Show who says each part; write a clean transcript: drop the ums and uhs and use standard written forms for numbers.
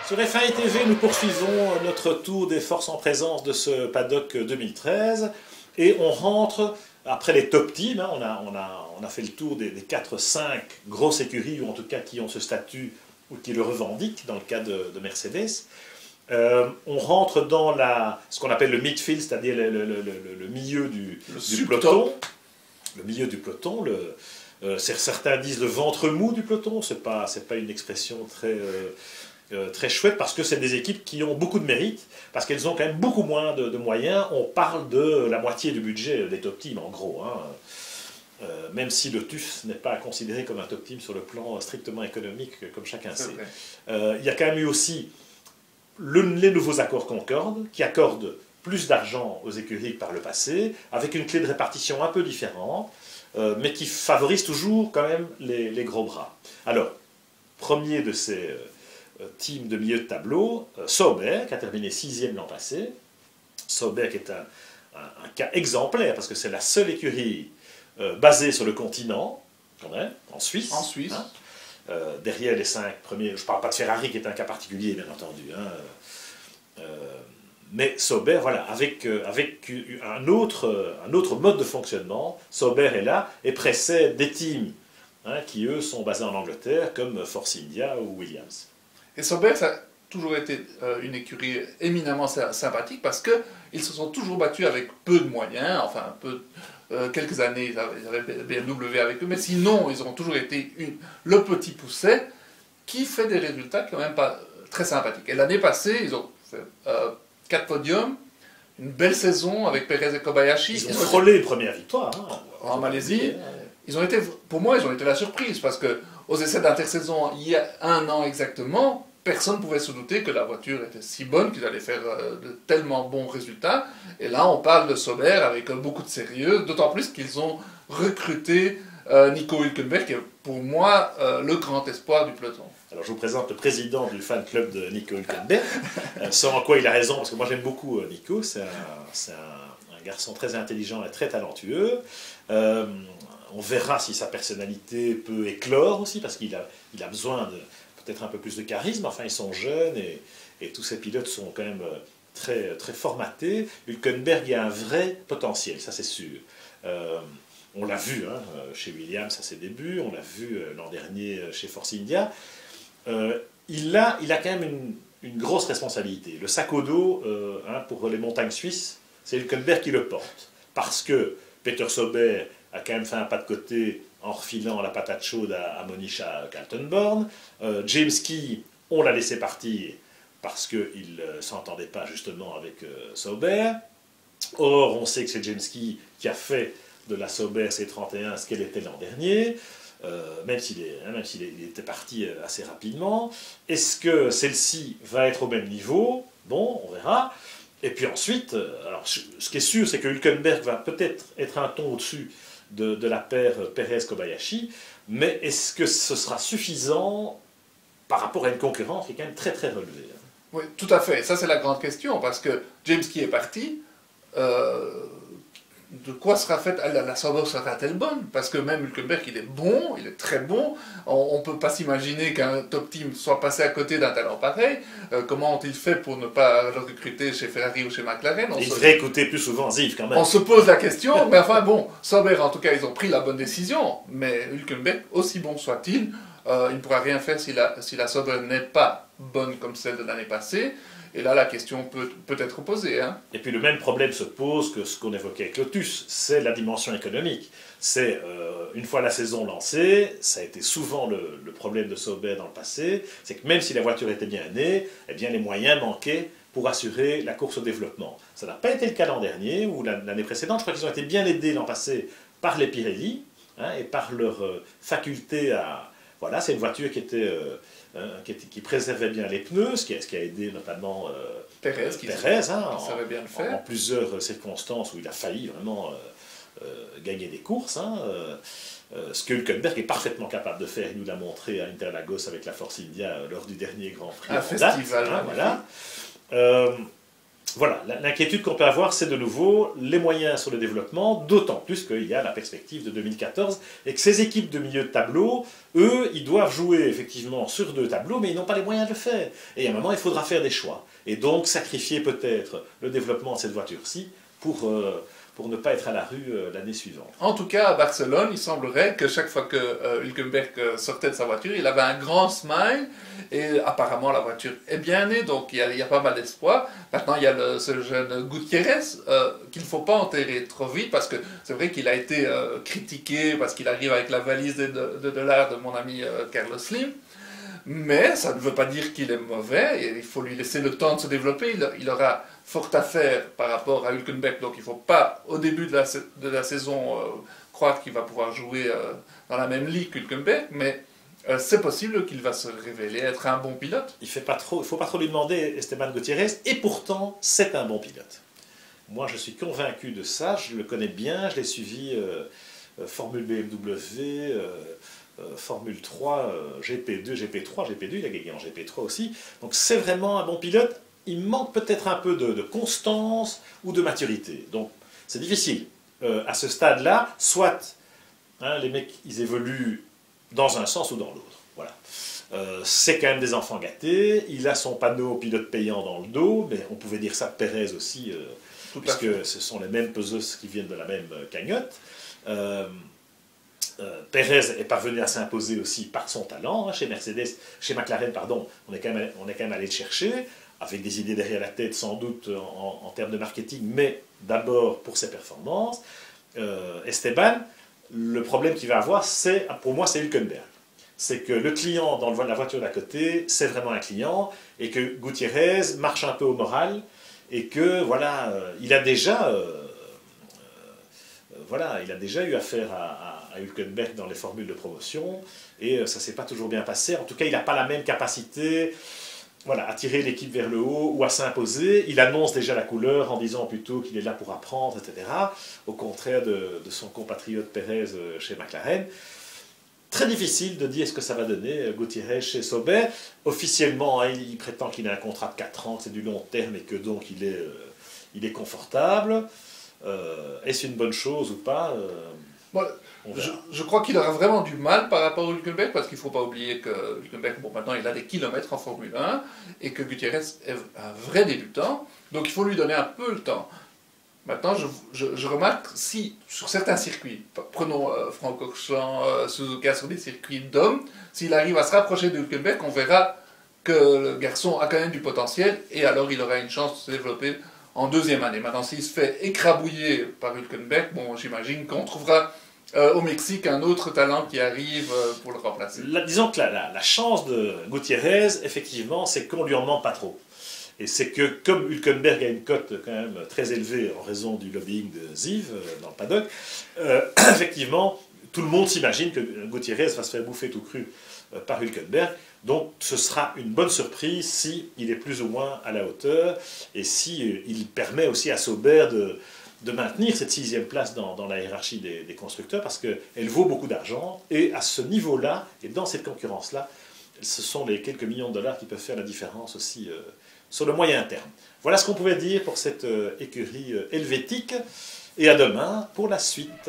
Speaker 1: Sur F1 TV, nous poursuivons notre tour des forces en présence de ce paddock 2013 et on rentre, après les top teams, hein, on a fait le tour des 4-5 grosses écuries, ou en tout cas qui ont ce statut ou qui le revendiquent dans le cas de Mercedes. On rentre dans ce qu'on appelle le midfield, c'est-à-dire le milieu du peloton. Le milieu du peloton, certains disent le ventre mou du peloton, c'est pas une expression très chouette, parce que c'est des équipes qui ont beaucoup de mérite, parce qu'elles ont quand même beaucoup moins de moyens. On parle de la moitié du budget des top teams, en gros. Hein. Même si le TUF n'est pas considéré comme un top team sur le plan strictement économique, comme chacun sait. Il y a quand même eu aussi les nouveaux accords Concorde, qui accordent plus d'argent aux écuries que par le passé, avec une clé de répartition un peu différente, mais qui favorise toujours quand même les gros bras. Alors, premier de ces teams de milieu de tableau, Sauber, qui a terminé 6e l'an passé. Sauber qui est un cas exemplaire, parce que c'est la seule écurie basée sur le continent, quand même, en Suisse.
Speaker 2: En Suisse.
Speaker 1: Hein. Derrière les 5 premiers, je ne parle pas de Ferrari qui est un cas particulier bien entendu, hein. Mais Sauber, voilà, avec un autre mode de fonctionnement, Sauber est là et précède des teams qui eux sont basés en Angleterre comme Force India ou Williams.
Speaker 2: Et Sauber, ça a toujours été une écurie éminemment sympathique parce qu'ils se sont toujours battus avec peu de moyens, enfin quelques années ils avaient BMW avec eux, mais sinon ils ont toujours été le petit pousset qui fait des résultats quand même pas très sympathiques. Et l'année passée, ils ont fait 4 podiums, une belle saison avec Perez et Kobayashi.
Speaker 1: Ils ont frôlé une première victoire. Hein.
Speaker 2: En Malaisie. Pour moi, ils ont été la surprise parce que aux essais d'intersaison, il y a un an exactement, personne ne pouvait se douter que la voiture était si bonne qu'ils allaient faire de tellement bons résultats. Et là, on parle de Sauber avec beaucoup de sérieux, d'autant plus qu'ils ont recruté Nico Hülkenberg, qui est pour moi le grand espoir du peloton.
Speaker 1: Alors je vous présente le président du fan club de Nico Hülkenberg, sans quoi il a raison, parce que moi j'aime beaucoup Nico, c'est un garçon très intelligent et très talentueux. On verra si sa personnalité peut éclore aussi, parce qu'il a besoin de peut-être un peu plus de charisme. Enfin, ils sont jeunes et tous ces pilotes sont quand même très formatés. Hülkenberg a un vrai potentiel, ça c'est sûr. On l'a vu chez Williams à ses débuts, on l'a vu l'an dernier chez Force India. Il a quand même une grosse responsabilité. Le sac au dos pour les montagnes suisses, c'est Hülkenberg qui le porte. Parce que Peter Sauber a quand même fait un pas de côté en refilant la patate chaude à Monisha Kaltenborn. James Key, on l'a laissé partir parce qu'il ne s'entendait pas justement avec Sauber. Or, on sait que c'est James Key qui a fait de la Sauber C31 ce qu'elle était l'an dernier, même s'il était parti assez rapidement. Est-ce que celle-ci va être au même niveau? Bon, on verra. Et puis ensuite, alors, ce qui est sûr, c'est que Hülkenberg va peut-être être un ton au-dessus de la paire Perez-Kobayashi, mais est-ce que ce sera suffisant par rapport à une concurrence qui est quand même très relevée?
Speaker 2: Oui, tout à fait. Ça, c'est la grande question, parce que James Key est parti. De quoi sera faite la Sauber, sera-t-elle bonne? Parce que même Hülkenberg, il est bon, il est très bon. On ne peut pas s'imaginer qu'un top team soit passé à côté d'un talent pareil. Comment ont-ils fait pour ne pas le recruter chez Ferrari ou chez McLaren?
Speaker 1: Il devrait écouter plus souvent Ziv quand même.
Speaker 2: On se pose la question, mais enfin bon, Sauber, en tout cas, ils ont pris la bonne décision. Mais Hülkenberg, aussi bon soit-il, il ne pourra rien faire si la Sauber n'est pas bonne comme celle de l'année passée. Et là, la question peut être posée. Hein.
Speaker 1: Et puis le même problème se pose que ce qu'on évoquait avec Lotus, c'est la dimension économique. C'est, une fois la saison lancée, ça a été souvent le problème de Sauber dans le passé, c'est que même si la voiture était bien née, eh bien les moyens manquaient pour assurer la course au développement. Ça n'a pas été le cas l'an dernier, ou l'année précédente. Je crois qu'ils ont été bien aidés l'an passé par les Pirelli, et par leur faculté à... Voilà, c'est une voiture qui préservait bien les pneus, ce qui a aidé notamment
Speaker 2: Perez, qui savait bien le faire.
Speaker 1: En plusieurs circonstances où il a failli vraiment gagner des courses. Ce que Hülkenberg est parfaitement capable de faire, il nous l'a montré à Interlagos avec la Force India lors du dernier Grand Prix.
Speaker 2: Un festival.
Speaker 1: Voilà. voilà, l'inquiétude qu'on peut avoir, c'est de nouveau les moyens sur le développement, d'autant plus qu'il y a la perspective de 2014 et que ces équipes de milieu de tableau, eux, ils doivent jouer effectivement sur 2 tableaux, mais ils n'ont pas les moyens de le faire. Et à un moment, il faudra faire des choix. Et donc sacrifier peut-être le développement de cette voiture-ci pour ne pas être à la rue l'année suivante.
Speaker 2: En tout cas, à Barcelone, il semblerait que chaque fois que Hülkenberg sortait de sa voiture, il avait un grand smile, et apparemment la voiture est bien née, donc il y a pas mal d'espoir. Maintenant, il y a ce jeune Gutiérrez qu'il ne faut pas enterrer trop vite, parce que c'est vrai qu'il a été critiqué, parce qu'il arrive avec la valise de dollars de mon ami Carlos Slim. Mais ça ne veut pas dire qu'il est mauvais, et il faut lui laisser le temps de se développer. Il aura fort à faire par rapport à Hülkenberg, donc il ne faut pas, au début de la saison, croire qu'il va pouvoir jouer dans la même ligue qu'Hülkenberg, mais c'est possible qu'il va se révéler être un bon pilote.
Speaker 1: Il ne faut pas trop lui demander, Esteban Gutiérrez, et pourtant, c'est un bon pilote. Moi, je suis convaincu de ça, je le connais bien, je l'ai suivi Formule BMW, Formule 3, GP2, GP3, GP2, il a gagné en GP3 aussi. Donc c'est vraiment un bon pilote. Il manque peut-être un peu de constance ou de maturité. Donc c'est difficile. À ce stade-là, soit les mecs, ils évoluent dans un sens ou dans l'autre. Voilà. C'est quand même des enfants gâtés. Il a son panneau pilote payant dans le dos, mais on pouvait dire ça de Pérez aussi, puisque ce sont les mêmes peseuses qui viennent de la même cagnotte. Pérez est parvenu à s'imposer aussi par son talent. Chez McLaren, pardon, on est quand même allé le chercher, avec des idées derrière la tête sans doute en termes de marketing, mais d'abord pour ses performances. Esteban, le problème qu'il va avoir, pour moi, c'est Hülkenberg. C'est que le client dans la voiture d'à côté, c'est vraiment un client, et que Gutiérrez marche un peu au moral, et que voilà, il a déjà eu affaire à Hülkenberg dans les formules de promotion, et ça ne s'est pas toujours bien passé. En tout cas, il n'a pas la même capacité à tirer l'équipe vers le haut ou à s'imposer. Il annonce déjà la couleur en disant plutôt qu'il est là pour apprendre, etc. Au contraire de son compatriote Pérez chez McLaren. Très difficile de dire ce que ça va donner Gutiérrez chez Sauber. Officiellement, il prétend qu'il a un contrat de 4 ans, que c'est du long terme et que donc il est confortable. Est-ce une bonne chose ou pas
Speaker 2: je crois qu'il aura vraiment du mal par rapport à Hülkenberg, parce qu'il ne faut pas oublier que Hülkenberg, maintenant il a des kilomètres en Formule 1, et que Gutiérrez est un vrai débutant, donc il faut lui donner un peu le temps. Maintenant, je remarque, si sur certains circuits, prenons Francorchamps, Suzuka, sur des circuits d'hommes, s'il arrive à se rapprocher de Hülkenberg, on verra que le garçon a quand même du potentiel, et alors il aura une chance de se développer en 2e année. Maintenant, s'il se fait écrabouiller par Hülkenberg, bon, j'imagine qu'on trouvera au Mexique un autre talent qui arrive pour le remplacer.
Speaker 1: Disons que la chance de Gutiérrez, effectivement, c'est qu'on lui en demande pas trop. Et c'est que, comme Hülkenberg a une cote quand même très élevée en raison du lobbying de Ziv dans le paddock, effectivement, tout le monde s'imagine que Gutiérrez va se faire bouffer tout cru par Hülkenberg. Donc ce sera une bonne surprise s'il est plus ou moins à la hauteur et s'il permet aussi à Sauber de maintenir cette 6e place dans la hiérarchie des constructeurs, parce qu'elle vaut beaucoup d'argent, et à ce niveau-là, et dans cette concurrence-là, ce sont les quelques millions de dollars qui peuvent faire la différence aussi sur le moyen terme. Voilà ce qu'on pouvait dire pour cette écurie helvétique, et à demain pour la suite.